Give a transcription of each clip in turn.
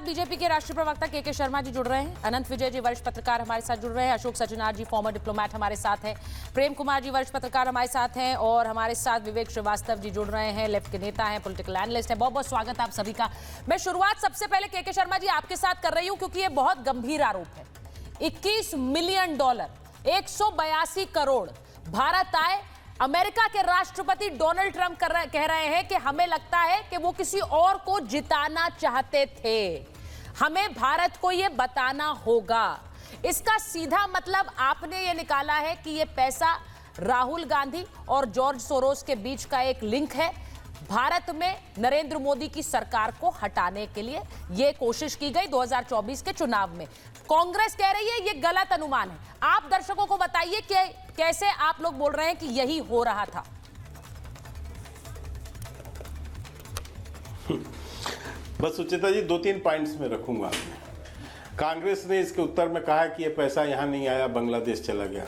BJP के राष्ट्रीय प्रवक्ता के शर्मा जी जुड़ रहे हैं, अनंत विजय जी वरिष्ठ पत्रकार हमारे साथ जुड़ रहे हैं, अशोक सज्जनार जी फॉर्मर डिप्लोमेट हमारे साथ हैं, प्रेम कुमार जी वरिष्ठ पत्रकार हमारे साथ हैं और हमारे साथ विवेक श्रीवास्तव जी जुड़ रहे हैं, लेफ्ट के नेता हैं, पॉलिटिकल एनालिस्ट हैं। बहुत बहुत स्वागत आप सभी का। मैं शुरुआत सबसे पहले के शर्मा जी आपके साथ कर रही हूं क्योंकि ये बहुत गंभीर आरोप है। 21 मिलियन डॉलर 182 करोड़ भारत आए। अमेरिका के राष्ट्रपति डोनाल्ड ट्रंप कह रहे हैं कि हमें लगता है कि वो किसी और को जिताना चाहते थे, हमें भारत को ये बताना होगा। इसका सीधा मतलब आपने ये निकाला है कि ये पैसा राहुल गांधी और जॉर्ज सोरोस के बीच का एक लिंक है। भारत में नरेंद्र मोदी की सरकार को हटाने के लिए ये कोशिश की गई 2024 के चुनाव में। कांग्रेस कह रही है ये गलत अनुमान है। आप दर्शकों को बताइए कि कैसे आप लोग बोल रहे हैं कि यही हो रहा था। बस सुचिता जी 2-3 पॉइंट्स में रखूंगा। कांग्रेस ने इसके उत्तर में कहा कि ये पैसा यहां नहीं आया, बांग्लादेश चला गया।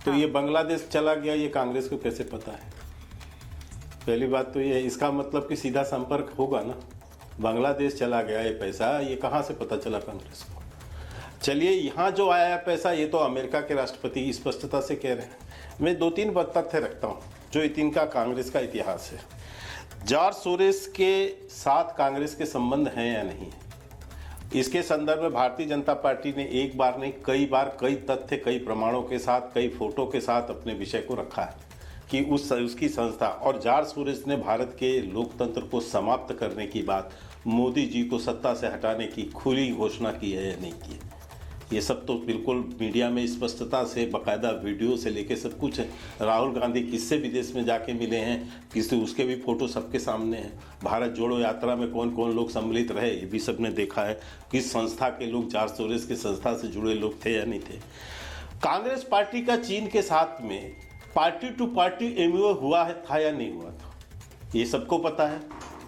तो ये बांग्लादेश चला गया ये कांग्रेस को कैसे पता है? पहली बात तो ये, इसका मतलब कि सीधा संपर्क होगा ना। बांग्लादेश चला गया ये पैसा, ये कहां से पता चला कांग्रेस को? चलिए, यहाँ जो आया पैसा ये तो अमेरिका के राष्ट्रपति स्पष्टता से कह रहे हैं। मैं 2-3 तथ्य रखता हूँ जो इनका कांग्रेस का इतिहास है। जॉर्ज सोरोस के साथ कांग्रेस के संबंध हैं या नहीं, इसके संदर्भ में भारतीय जनता पार्टी ने एक बार नहीं कई बार कई तथ्य, कई प्रमाणों के साथ, कई फोटो के साथ अपने विषय को रखा है कि उसकी संस्था और जॉर्ज सोरोस ने भारत के लोकतंत्र को समाप्त करने की बात मोदी जी को सत्ता से हटाने की खुली घोषणा की है या नहीं की है। ये सब तो बिल्कुल मीडिया में स्पष्टता से बाकायदा वीडियो से लेके सब कुछ है। राहुल गांधी किससे विदेश में जाके मिले हैं, किससे, उसके भी फोटो सबके सामने हैं। भारत जोड़ो यात्रा में कौन कौन लोग सम्मिलित रहे ये भी सबने देखा है। किस संस्था के लोग, जॉर्ज सोरोस की संस्था से जुड़े लोग थे या नहीं थे। कांग्रेस पार्टी का चीन के साथ में पार्टी टू पार्टी एमओयू हुआ था या नहीं हुआ था, ये सबको पता है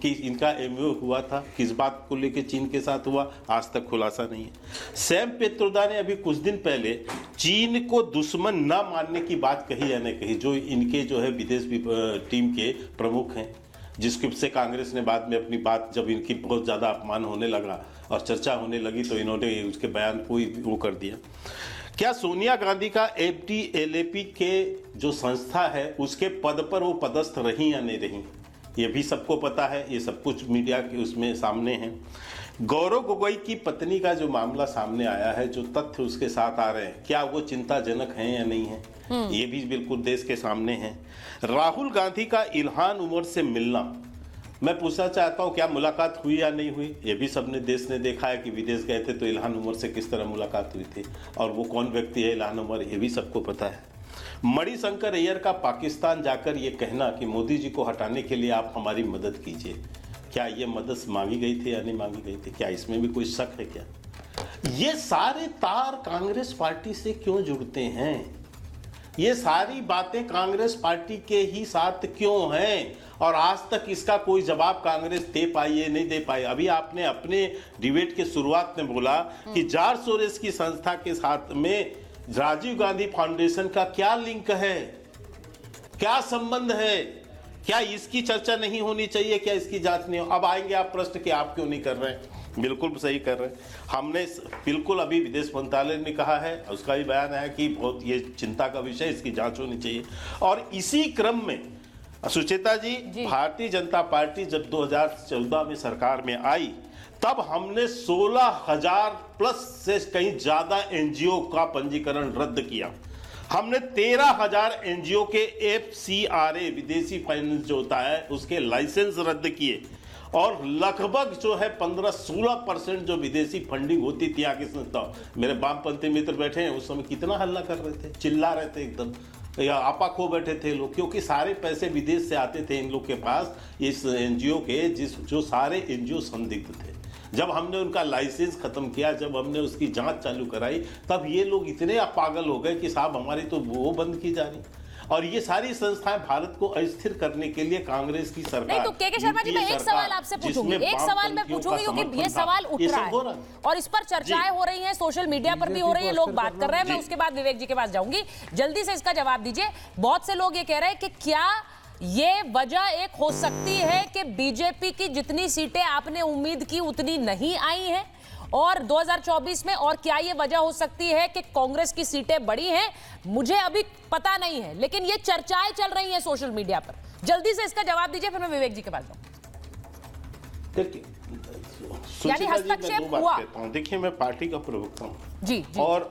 कि इनका एमओयू हुआ था। किस बात को लेकर चीन के साथ हुआ, आज तक खुलासा नहीं है। सैम पेत्रोदा ने अभी कुछ दिन पहले चीन को दुश्मन न मानने की बात कही या नहीं कही, जो इनके जो है विदेश टीम के प्रमुख हैं, जिसके से कांग्रेस ने बाद में अपनी बात, जब इनकी बहुत ज़्यादा अपमान होने लगा और चर्चा होने लगी तो इन्होंने उसके बयान को वो कर दिया। क्या सोनिया गांधी का FDLAP के जो संस्था है उसके पद पर वो पदस्थ रही या नहीं रही, ये भी सबको पता है। ये सब कुछ मीडिया के उसमें सामने है। गौरव गोगोई की पत्नी का जो मामला सामने आया है, जो तथ्य उसके साथ आ रहे हैं, क्या वो चिंताजनक हैं या नहीं है, ये भी बिल्कुल देश के सामने है। राहुल गांधी का इल्हान उमर से मिलना, मैं पूछना चाहता हूं क्या मुलाकात हुई या नहीं हुई, ये भी सबने देश ने देखा है कि विदेश गए थे तो इल्हान उमर से किस तरह मुलाकात हुई थी और वो कौन व्यक्ति है इल्हान उमर, ये भी सबको पता है। मणिशंकर अय्यर का पाकिस्तान जाकर ये कहना कि मोदी जी को हटाने के लिए आप हमारी मदद कीजिए, क्या ये मदद मांगी गई थी या नहीं मांगी गई थी, क्या इसमें भी कोई शक है क्या? ये सारे तार कांग्रेस पार्टी से क्यों जुड़ते हैं? ये सारी बातें कांग्रेस पार्टी के ही साथ क्यों हैं और आज तक इसका कोई जवाब कांग्रेस दे पाई है नहीं दे पाई। अभी आपने अपने डिबेट के शुरुआत में बोला कि जॉर्ज सोरोस की संस्था के साथ में राजीव गांधी फाउंडेशन का क्या लिंक है, क्या संबंध है, क्या इसकी चर्चा नहीं होनी चाहिए, क्या इसकी जांच नहीं हो? अब आएंगे आप प्रश्न कि आप क्यों नहीं कर रहे हैं। बिल्कुल सही कर रहे हैं। हमने बिल्कुल अभी विदेश मंत्रालय ने कहा है, उसका भी बयान है कि बहुत ये चिंता का विषय, इसकी जांच होनी चाहिए। और इसी क्रम में सुचिता जी, भारतीय जनता पार्टी जब 2014 में सरकार में आई तब हमने 16,000 प्लस से कहीं ज्यादा एनजीओ का पंजीकरण रद्द किया। हमने 13,000 एनजीओ के FCRA विदेशी फाइनेंस जो होता है उसके लाइसेंस रद्द किए और लगभग जो है 15-16% जो विदेशी फंडिंग होती थी आगे संस्था। मेरे वामपंथी मित्र बैठे हैं, उस समय कितना हल्ला कर रहे थे, चिल्ला रहे थे एकदम, या आपा खो बैठे थे लोग, क्योंकि सारे पैसे विदेश से आते थे इन लोग के पास, इस एनजीओ के, जो सारे एनजीओ संदिग्ध थे। जब हमने उनका लाइसेंस खत्म किया, जब हमने उसकी जांच चालू कराई, तब ये लोग इतने पागल हो गए कि साहब हमारी तो वो बंद की जा रही। और ये सारी संस्थाएं भारत को अस्थिर करने के लिए कांग्रेस की सरकार। नहीं तो के शर्मा जी, मैं एक सवाल आपसे पूछूंगी, एक सवाल मैं पूछूंगी क्योंकि ये सवाल उठ रहा है और इस पर चर्चाएं हो रही हैं, सोशल मीडिया पर भी हो रही है, लोग बात कर रहे हैं। मैं उसके बाद विवेक जी के पास जाऊंगी, जल्दी से इसका जवाब दीजिए। बहुत से लोग ये कह रहे हैं कि क्या ये वजह एक हो सकती है कि बीजेपी की जितनी सीटें आपने उम्मीद की उतनी नहीं आई हैं और 2024 में, और क्या ये वजह हो सकती है कि कांग्रेस की सीटें बढ़ी हैं? मुझे अभी पता नहीं है, लेकिन ये चर्चाएं चल रही हैं सोशल मीडिया पर। जल्दी से इसका जवाब दीजिए, फिर मैं विवेक जी के पास जाऊं। यानी हस्तक्षेप हुआ। देखिए, मैं पार्टी का प्रवक्ता हूं जी। और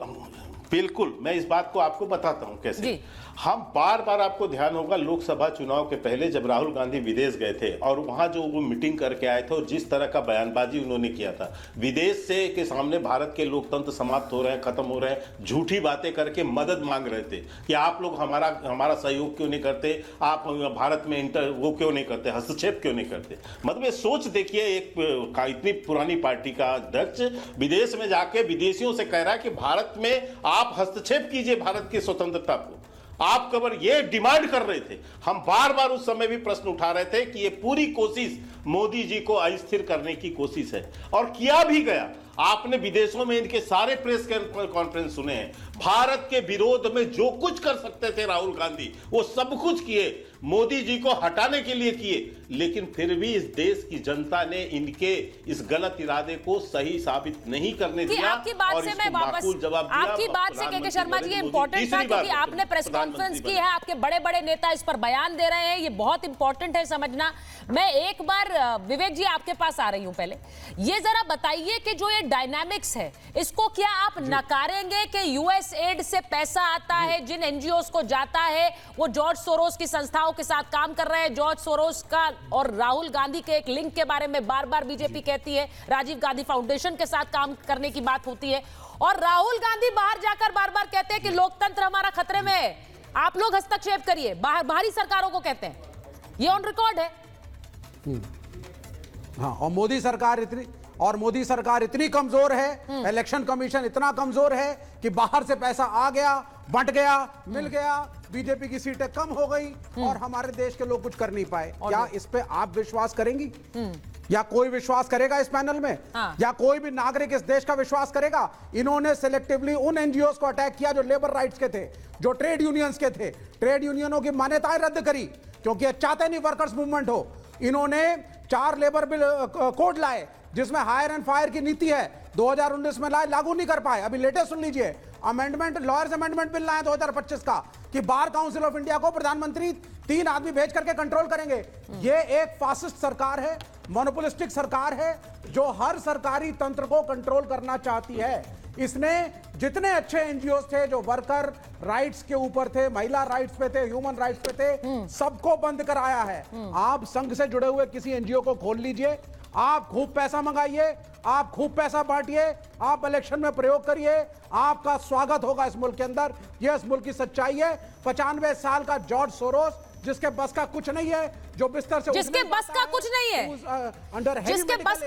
बिल्कुल मैं इस बात को आपको बताता हूं कैसे जी। हम बार बार, आपको ध्यान होगा लोकसभा चुनाव के पहले जब राहुल गांधी विदेश गए थे और वहां जो वो मीटिंग करके आए थे और जिस तरह का बयानबाजी उन्होंने किया था, विदेश से के सामने भारत के लोकतंत्र समाप्त हो रहे हैं, खत्म हो रहे हैं, झूठी बातें करके मदद मांग रहे थे कि आप लोग हमारा सहयोग क्यों नहीं करते, आप भारत में वो क्यों नहीं करते, हस्तक्षेप क्यों नहीं करते। मतलब ये सोच देखिए, एक इतनी पुरानी पार्टी का अध्यक्ष विदेश में जाके विदेशियों से कह रहा है कि भारत में आप हस्तक्षेप कीजिए भारत की स्वतंत्रता को, आप कबर ये डिमांड कर रहे थे। हम बार बार उस समय भी प्रश्न उठा रहे थे कि ये पूरी कोशिश मोदी जी को अस्थिर करने की कोशिश है और किया भी गया। आपने विदेशों में इनके सारे प्रेस कॉन्फ्रेंस सुने हैं। भारत के विरोध में जो कुछ कर सकते थे राहुल गांधी वो सब कुछ किए, मोदी जी को हटाने के लिए किए, लेकिन फिर भी इस देश की जनता ने इनके इस गलत इरादे को सही साबित नहीं करने दिया। आपकी बात से मैं वापस, आपकी बात से के शर्मा जी, ये इंपॉर्टेंट था क्योंकि आपने प्रेस कॉन्फ्रेंस की है, आपके बड़े बड़े नेता इस पर बयान दे रहे हैं, ये बहुत इंपॉर्टेंट है समझना। मैं एक बार विवेक जी आपके पास आ रही हूं। पहले ये जरा बताइए कि जो ये डायनामिक्स है इसको क्या आप नकारेंगे कि यूएस एड से पैसा आता है, जिन एनजीओस को जाता है वो जॉर्ज सोरोस की संस्थाओं के साथ काम कर रहे हैं। जॉर्ज सोरोस का और राहुल गांधी के एक लिंक के बारे में बार बार बीजेपी कहती है, राजीव गांधी फाउंडेशन के साथ काम करने की बात होती है और राहुल गांधी बाहर जाकर बार बार कहते हैं कि लोकतंत्र हमारा खतरे में है, आप लोग हस्तक्षेप करिए, बाहरी सरकारों को कहते हैं। ये ऑन रिकॉर्ड है। हाँ, और मोदी सरकार इतनी कमजोर है, इलेक्शन कमीशन इतना कमजोर है कि बाहर से पैसा आ गया, बंट गया, मिल गया, बीजेपी की सीटें कम हो गई और हमारे देश के लोग कुछ कर नहीं पाए। क्या इस पे आप विश्वास करेंगी? या कोई विश्वास करेगा इस पैनल में? हाँ। या कोई भी नागरिक इस देश का विश्वास करेगा? इन्होंने सिलेक्टिवली उन एनजीओस को अटैक किया जो लेबर राइट्स के थे, जो ट्रेड यूनियंस के थे, ट्रेड यूनियनों की मान्यताएं रद्द करी क्योंकि चाहते नहीं वर्कर्स मूवमेंट हो। इन्होंने 4 लेबर बिल कोड लाए जिसमें हायर एंड फायर की नीति है, 2019 में लाए, लागू नहीं कर पाए। अभी लेटेस्ट सुन लीजिए, अमेंडमेंट, लॉयर्स अमेंडमेंट बिल लाए 2025 का कि बार काउंसिल ऑफ इंडिया को प्रधानमंत्री 3 आदमी भेज करके कंट्रोल करेंगे। ये एक फासिस्ट सरकार है, मोनोपोलिस्टिक सरकार है जो हर सरकारी तंत्र को कंट्रोल करना चाहती है। इसने जितने अच्छे एनजीओस थे जो वर्कर राइट्स के ऊपर थे, महिला राइट्स पे थे, ह्यूमन राइट्स पे थे, सबको बंद कराया है। आप संघ से जुड़े हुए किसी एनजीओ को खोल लीजिए, आप खूब पैसा मंगाइए, आप खूब पैसा बांटिए, आप इलेक्शन में प्रयोग करिए, आपका स्वागत होगा इस मुल्क के अंदर। यह इस मुल्क की सच्चाई है। 95 साल का जॉर्ज सोरोस जिसके बस का कुछ नहीं है, जो बिस्तर से जिसके बस का कुछ नहीं है, अंडर जिसके बस